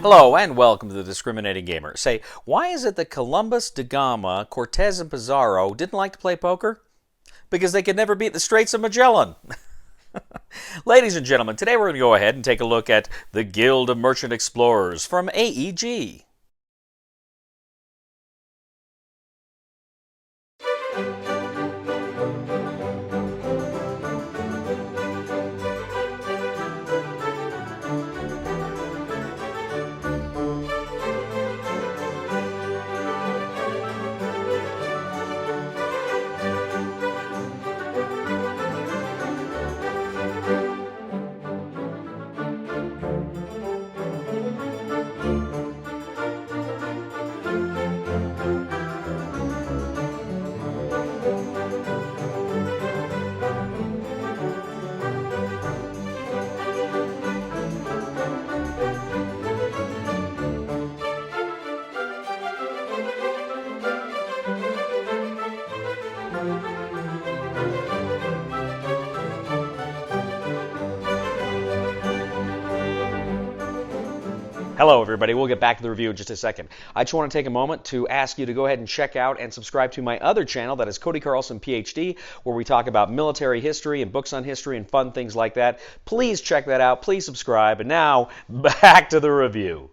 Hello and welcome to the Discriminating Gamer. Say, why is it that Columbus, da Gama, Cortez, and Pizarro didn't like to play poker? Because they could never beat the Straits of Magellan. Ladies and gentlemen, today we're going to go ahead and take a look at the Guild of Merchant Explorers from AEG. Hello everybody, we'll get back to the review in just a second. I just want to take a moment to ask you to go ahead and check out and subscribe to my other channel, that is Cody Carlson PhD, where we talk about military history and books on history and fun things like that. Please check that out, please subscribe, and now, back to the review.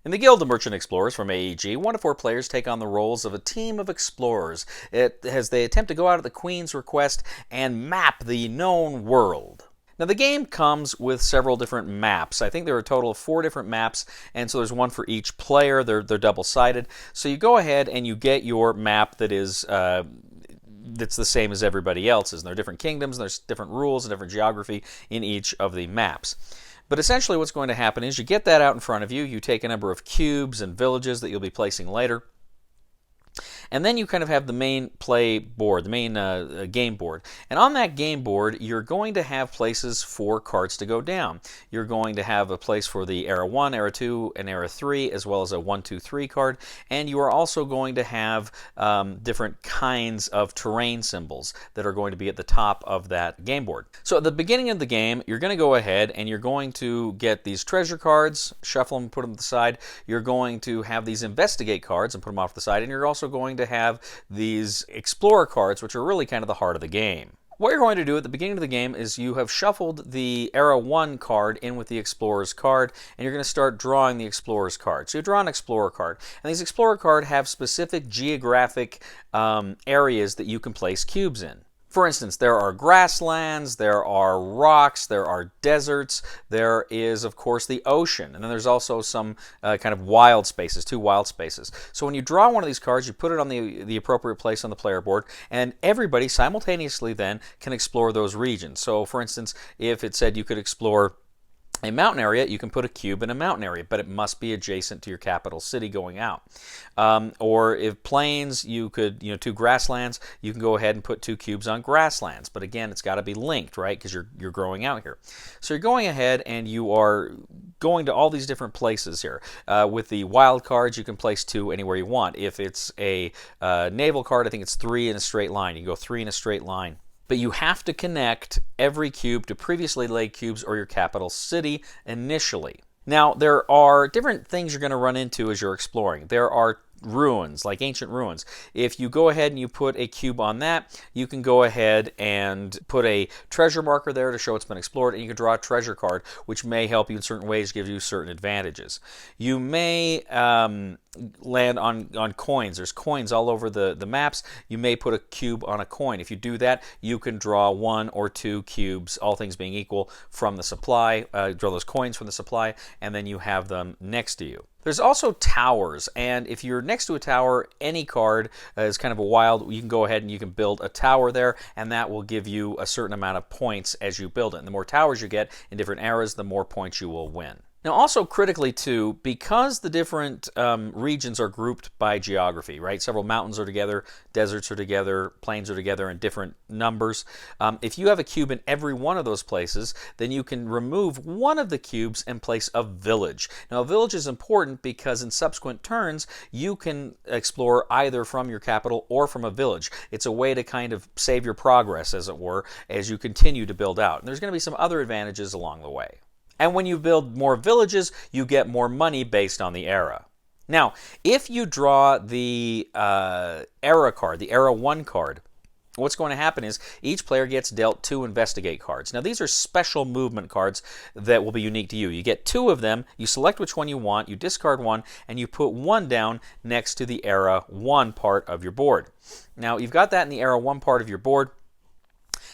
In the Guild of Merchant Explorers from AEG, 1 to 4 players take on the roles of a team of explorers as they attempt to go out at the Queen's request and map the known world. Now the game comes with several different maps. I think there are a total of 4 different maps, and so there's one for each player. They're double-sided. So you go ahead and you get your map that is that's the same as everybody else's. And there are different kingdoms, and there's different rules and different geography in each of the maps. But essentially what's going to happen is you get that out in front of you. You take a number of cubes and villages that you'll be placing later. And then you kind of have the main play board, the main game board. And on that game board, you're going to have places for cards to go down. You're going to have a place for the Era 1, Era 2, and Era 3, as well as a 1, 2, 3 card. And you are also going to have different kinds of terrain symbols that are going to be at the top of that game board. So at the beginning of the game, you're going to go ahead and you're going to get these treasure cards, shuffle them, put them to the side. You're going to have these investigate cards and put them off to the side. And you're also going to have these explorer cards, which are really kind of the heart of the game. What you're going to do at the beginning of the game is you have shuffled the Era 1 card in with the Explorer's card, and you're going to start drawing the Explorer's card. So you draw an Explorer card, and these Explorer cards have specific geographic areas that you can place cubes in. For instance, there are grasslands, there are rocks, there are deserts, there is, of course, the ocean, and then there's also some kind of wild spaces, 2 wild spaces. So when you draw one of these cards, you put it on the appropriate place on the player board, and everybody simultaneously then can explore those regions. So, for instance, if it said you could explore a mountain area, you can put a cube in a mountain area, but it must be adjacent to your capital city going out. Or if plains, you could, 2 grasslands, you can go ahead and put 2 cubes on grasslands. But again, it's got to be linked, right? Because you're growing out here. So you're going ahead and you are going to all these different places here. With the wild cards, you can place 2 anywhere you want. If it's a naval card, I think it's 3 in a straight line. You can go 3 in a straight line. But you have to connect every cube to previously laid cubes or your capital city initially. Now, there are different things you're going to run into as you're exploring. There are ruins, like ancient ruins. If you go ahead and you put a cube on that, you can go ahead and put a treasure marker there to show it's been explored, and you can draw a treasure card, which may help you in certain ways, give you certain advantages. You may land on coins. There's coins all over the maps. You may put a cube on a coin. If you do that, you can draw 1 or 2 cubes, all things being equal, from the supply, draw those coins from the supply, and then you have them next to you. There's also towers, and if you're next to a tower, any card is kind of a wild, you can go ahead and you can build a tower there, and that will give you a certain amount of points as you build it. And the more towers you get in different eras, the more points you will win. Now, also critically too, because the different regions are grouped by geography, right? Several mountains are together, deserts are together, plains are together in different numbers. If you have a cube in every one of those places, then you can remove one of the cubes and place a village. Now, a village is important because in subsequent turns, you can explore either from your capital or from a village. It's a way to kind of save your progress, as it were, as you continue to build out. And there's going to be some other advantages along the way. And when you build more villages, you get more money based on the era. Now, if you draw the era card, the era 1 card, what's going to happen is each player gets dealt 2 investigate cards. Now, these are special movement cards that will be unique to you. You get 2 of them, you select which one you want, you discard 1, and you put 1 down next to the era 1 part of your board. Now, you've got that in the era 1 part of your board.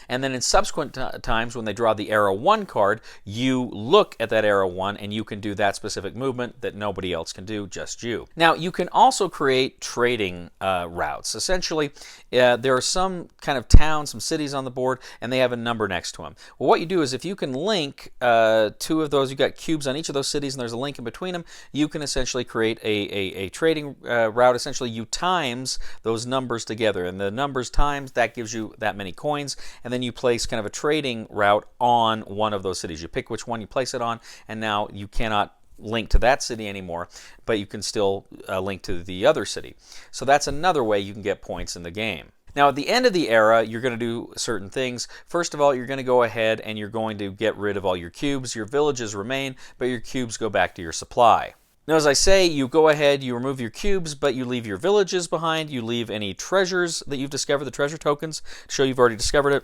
And then in subsequent times when they draw the Era 1 card, you look at that Era 1 and you can do that specific movement that nobody else can do, just you. Now, you can also create trading routes. Essentially, there are some kind of towns, some cities on the board, and they have a number next to them. Well, what you do is if you can link 2 of those, you've got cubes on each of those cities and there's a link in between them, you can essentially create a trading route. Essentially, you times those numbers together, and the numbers times, that gives you that many coins, and then you place kind of a trading route on one of those cities. You pick which one you place it on, and now you cannot link to that city anymore, but you can still link to the other city. So that's another way you can get points in the game. Now, at the end of the era, you're going to do certain things. First of all, you're going to go ahead and you're going to get rid of all your cubes. Your villages remain, but your cubes go back to your supply. Now, as I say, you go ahead, you remove your cubes, but you leave your villages behind. You leave any treasures that you've discovered, the treasure tokens, to show you've already discovered it.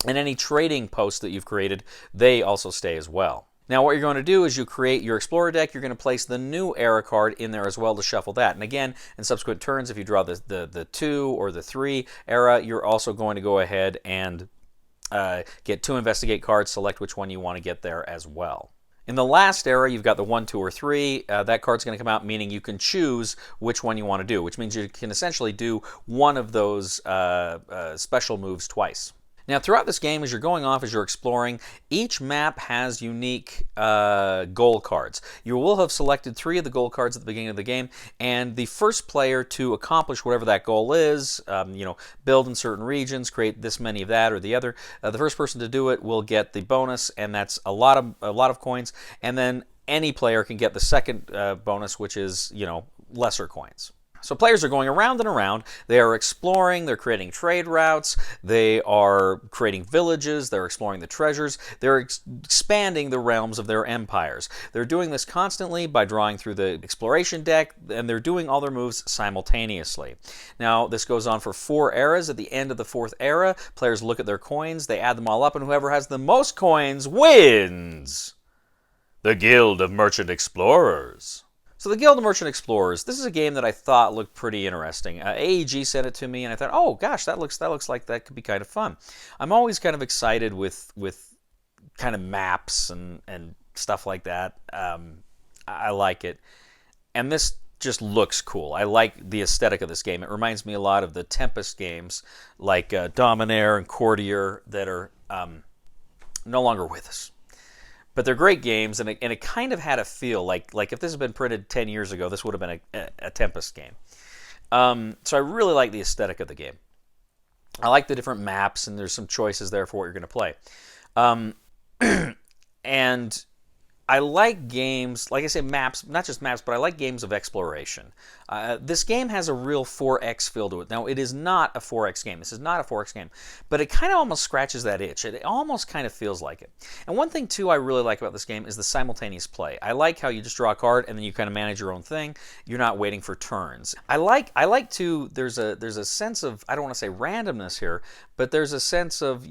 And any trading posts that you've created, they also stay as well. Now, what you're going to do is you create your Explorer deck. You're going to place the new era card in there as well to shuffle that. And again, in subsequent turns, if you draw the 2 or the 3 era, you're also going to go ahead and get 2 investigate cards, select which one you want to get there as well. In the last era, you've got the 1, 2, or 3. That card's going to come out, meaning you can choose which one you want to do, which means you can essentially do one of those special moves twice. Now, throughout this game, as you're going off, as you're exploring, each map has unique goal cards. You will have selected 3 of the goal cards at the beginning of the game, and the first player to accomplish whatever that goal is, build in certain regions, create this many of that or the other, the first person to do it will get the bonus, and that's a lot of coins. And then any player can get the second bonus, which is lesser coins. So players are going around and around. They are exploring, they're creating trade routes, they are creating villages, they're exploring the treasures, they're expanding the realms of their empires. They're doing this constantly by drawing through the exploration deck, and they're doing all their moves simultaneously. Now, this goes on for 4 eras. At the end of the 4th era, players look at their coins, they add them all up, and whoever has the most coins wins! The Guild of Merchant Explorers. So the Guild of Merchant Explorers, this is a game that I thought looked pretty interesting. AEG sent it to me, and I thought, oh gosh, that looks like that could be kind of fun. I'm always kind of excited with kind of maps and stuff like that. I like it, and this just looks cool. I like the aesthetic of this game. It reminds me a lot of the Tempest games, like Dominaire and Courtier, that are no longer with us. But they're great games, and it kind of had a feel like if this had been printed 10 years ago, this would have been a Tempest game. So I really like the aesthetic of the game. I like the different maps, and there's some choices there for what you're going to play. And I like games, like I say, maps, not just maps, but I like games of exploration. This game has a real 4X feel to it. Now, it is not a 4X game. This is not a 4X game, but it kind of almost scratches that itch. It almost kind of feels like it. And one thing, too, I really like about this game is the simultaneous play. I like how you just draw a card and then you kind of manage your own thing. You're not waiting for turns. I like to, there's a sense of, I don't want to say randomness here, but there's a sense of,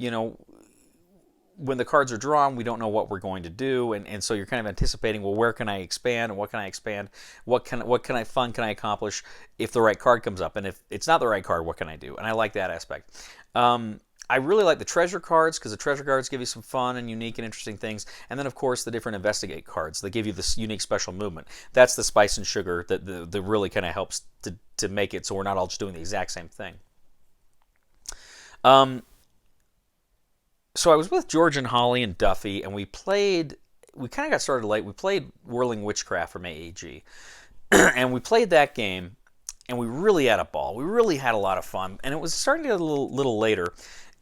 when the cards are drawn, we don't know what we're going to do, and so you're kind of anticipating, well, where can I expand, and what can I expand, what can I accomplish if the right card comes up, and if it's not the right card, what can I do? And I like that aspect. I really like the treasure cards, because the treasure cards give you some fun and unique and interesting things, and then, of course, the different investigate cards that give you this unique special movement. That's the spice and sugar that really kind of helps to make it so we're not all just doing the exact same thing. So I was with George and Holly and Duffy, and we kind of got started late. We played Whirling Witchcraft from AEG. And we played that game, and we really had a ball. We really had a lot of fun. And it was starting to get a little later,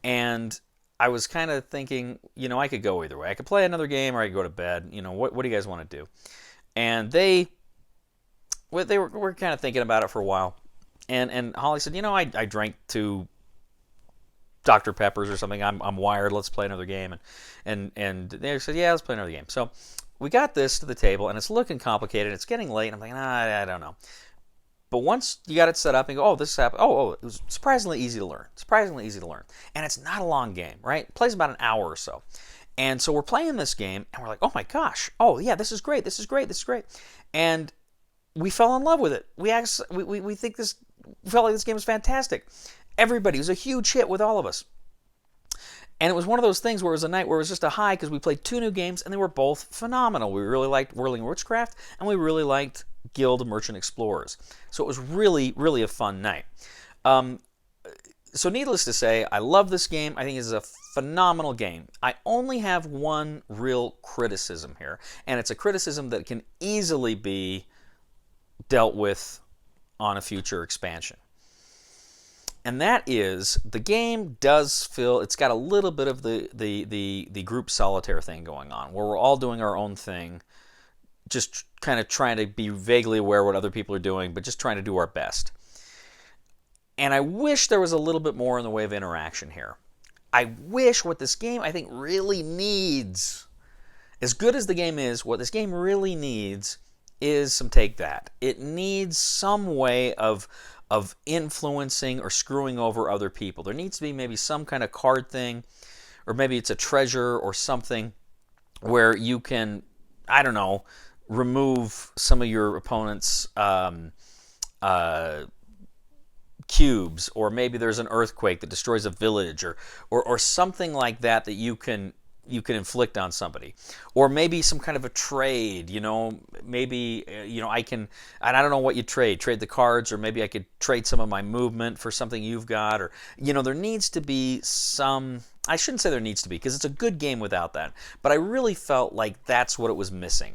and I was kind of thinking, I could go either way. I could play another game, or I could go to bed. What do you guys want to do? And they were kind of thinking about it for a while. And Holly said, I drank 2 Dr. Peppers or something. I'm wired. Let's play another game. And they said, yeah, let's play another game. So we got this to the table, and it's looking complicated. It's getting late, and I'm like, I don't know. But once you got it set up and go, oh, this happened. Oh, it was surprisingly easy to learn. Surprisingly easy to learn. And it's not a long game, right? It plays about an hour or so. And so we're playing this game, and we're like, oh my gosh. Oh, yeah, this is great. This is great. This is great. And we fell in love with it. We felt like this game was fantastic. Everybody, it was a huge hit with all of us. And it was one of those things where it was a night where it was just a high because we played 2 new games, and they were both phenomenal. We really liked Whirling Witchcraft, and we really liked Guild of Merchant Explorers. So it was really, really a fun night. So needless to say, I love this game. I think it's a phenomenal game. I only have one real criticism here, and it's a criticism that can easily be dealt with on a future expansion. And that is, the game does feel, it's got a little bit of the group solitaire thing going on, where we're all doing our own thing, just kind of trying to be vaguely aware of what other people are doing, but just trying to do our best. And I wish there was a little bit more in the way of interaction here. I wish what this game, I think, really needs, as good as the game is, what this game really needs is some take that. It needs some way of influencing or screwing over other people. There needs to be maybe some kind of card thing, or maybe it's a treasure or something where you can, I don't know, remove some of your opponent's cubes, or maybe there's an earthquake that destroys a village, or something like that you can inflict on somebody, or maybe some kind of a trade. Maybe I can, and I don't know what you trade the cards, or maybe I could trade some of my movement for something you've got, or there needs to be some. I shouldn't say there needs to be, because it's a good game without that, but I really felt like that's what it was missing.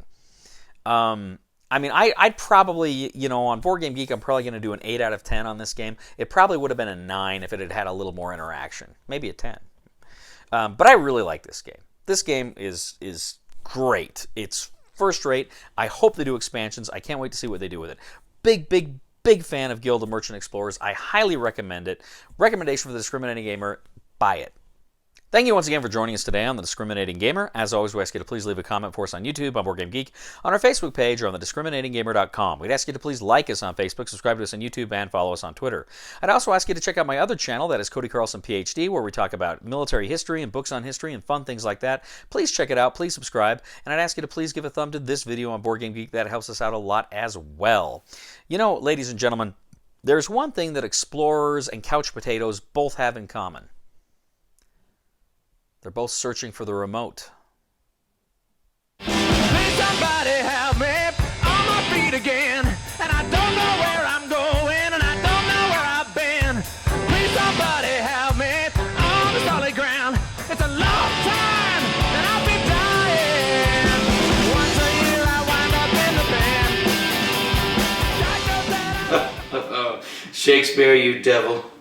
I'd probably, on Board Game Geek, I'm probably going to do an 8 out of 10 on this game. It probably would have been a 9 if it had had a little more interaction. Maybe a 10. But I really like this game. This game is great. It's first rate. I hope they do expansions. I can't wait to see what they do with it. Big fan of Guild of Merchant Explorers. I highly recommend it. Recommendation for the discriminating gamer, buy it. Thank you once again for joining us today on The Discriminating Gamer. As always, we ask you to please leave a comment for us on YouTube, on Board Game Geek, on our Facebook page, or on thediscriminatinggamer.com. We'd ask you to please like us on Facebook, subscribe to us on YouTube, and follow us on Twitter. I'd also ask you to check out my other channel, that is Cody Carlson, PhD, where we talk about military history and books on history and fun things like that. Please check it out. Please subscribe. And I'd ask you to please give a thumb to this video on Board Game Geek. That helps us out a lot as well. Ladies and gentlemen, there's one thing that explorers and couch potatoes both have in common. They're both searching for the remote. Please somebody help me on my feet again. And I don't know where I'm going, and I don't know where I've been. Please somebody help me on the solid ground. It's a long time, and I'll be dying. Once a year I wind up in the band. Shakespeare, you devil.